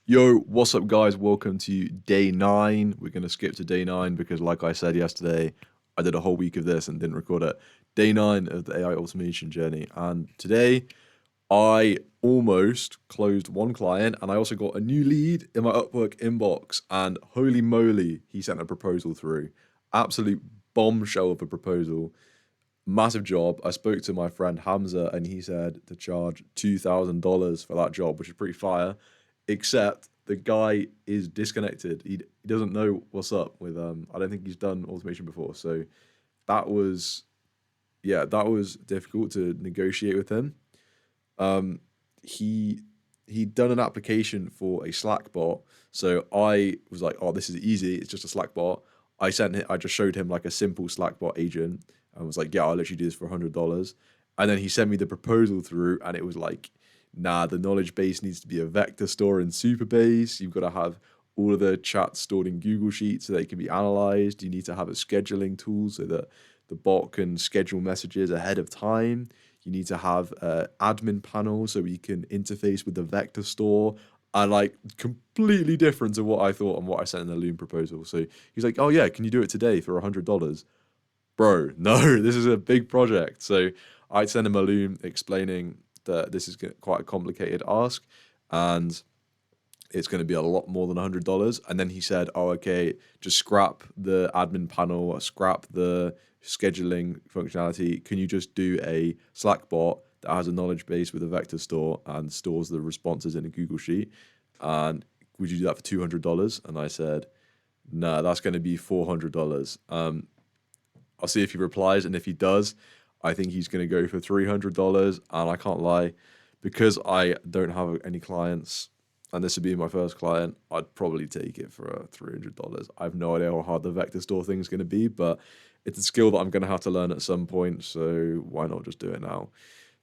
Yo, what's up, guys? Welcome to day 9. We're going to skip to day 9 because, like I said yesterday, I did a whole week of this and didn't record it. Day 9 of the AI automation journey. And today, I almost closed one client and I also got a new lead in my Upwork inbox. And holy moly, he sent a proposal through. Absolute bombshell of a proposal. Massive job. I spoke to my friend Hamza and he said to charge $2,000 for that job, which is pretty fire. Except the guy is disconnected. He doesn't know what's up with I don't think he's done automation before. So that was that was difficult to negotiate with him. Um he he'd done an application for a Slack bot. So I was like, oh, this is easy. It's just a Slack bot. I just showed him like a simple Slack bot agent and was like, yeah, I'll let you do this for $100. And then he sent me the proposal through and it was like, nah, the knowledge base needs to be a vector store in Superbase. You've got to have all of the chats stored in Google Sheets so they can be analyzed. You need to have a scheduling tool so that the bot can schedule messages ahead of time. You need to have an admin panel so you can interface with the vector store. And like completely different to what I thought and what I sent in the Loom proposal. So he's like, oh yeah, can you do it today for $100? Bro, no, this is a big project. So I sent him a Loom explaining that this is quite a complicated ask and it's going to be a lot more than $100. And then he said, oh, okay, just scrap the admin panel, scrap the scheduling functionality. Can you just do a Slack bot that has a knowledge base with a vector store and stores the responses in a Google Sheet? And would you do that for $200? And I said, nah, that's going to be $400. I'll see if he replies. And if he does, I think he's going to go for $300. And I can't lie, because I don't have any clients, and this would be my first client, I'd probably take it for $300. I have no idea how hard the vector store thing is going to be, but it's a skill that I'm going to have to learn at some point. So why not just do it now?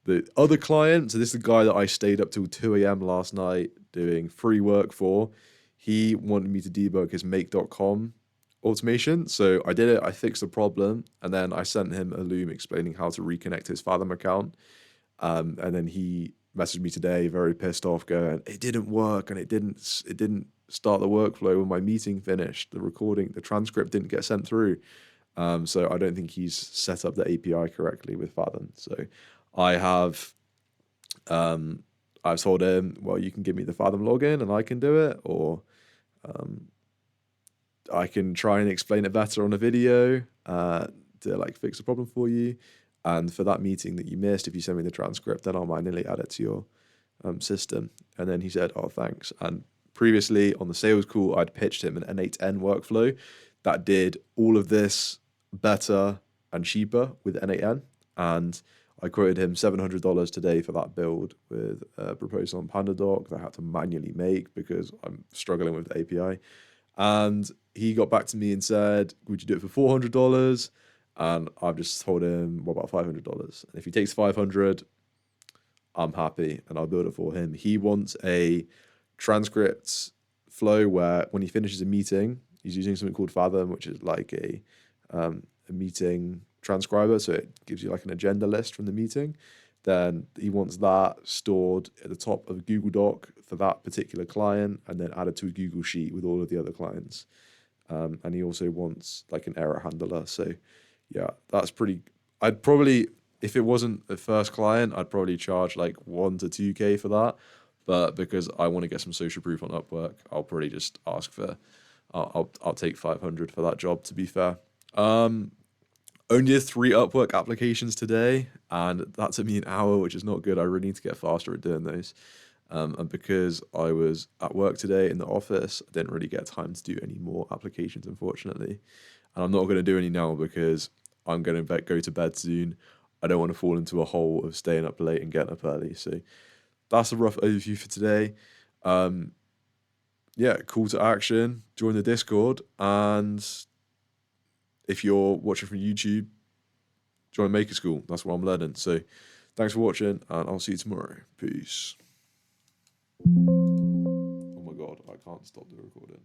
The other client, so this is the guy that I stayed up till 2 a.m. last night doing free work for. He wanted me to debug his make.com automation. So I did it, I fixed the problem, and then I sent him a Loom explaining how to reconnect his Fathom account. And then he messaged me today, very pissed off, going, "It didn't work, and it didn't start the workflow when my meeting finished. The recording, the transcript didn't get sent through. So I don't think he's set up the API correctly with Fathom. So I have, I've told him, well, you can give me the Fathom login and I can do it, or I can try and explain it better on a video to like fix the problem for you. And for that meeting that you missed, if you send me the transcript, then I'll manually add it to your system." And then he said, oh, thanks. And previously on the sales call, I'd pitched him an N8N workflow that did all of this better and cheaper with N8N. And I quoted him $700 today for that build with a proposal on PandaDoc that I had to manually make because I'm struggling with the API. And he got back to me and said, would you do it for $400? And I've just told him, what about $500? And if he takes 500, I'm happy and I'll build it for him. He wants a transcript flow where when he finishes a meeting, he's using something called Fathom, which is like a meeting transcriber. So it gives you like an agenda list from the meeting. Then he wants that stored at the top of a Google Doc for that particular client and then added to a Google Sheet with all of the other clients. And he also wants like an error handler. So yeah, that's pretty. I'd probably, if it wasn't a first client, I'd probably charge like 1 to 2K for that. But because I want to get some social proof on Upwork, I'll probably just ask for, I'll take 500 for that job, to be fair. Only 3 Upwork applications today, and that took me an hour, which is not good. I really need to get faster at doing those. And because I was at work today in the office, I didn't really get time to do any more applications, unfortunately. And I'm not going to do any now because I'm going to go to bed soon. I don't want to fall into a hole of staying up late and getting up early. So that's a rough overview for today. Yeah, call to action, join the Discord, and if you're watching from YouTube, join Maker School. That's what I'm learning. So thanks for watching, and I'll see you tomorrow. Peace. Oh my God, I can't stop the recording.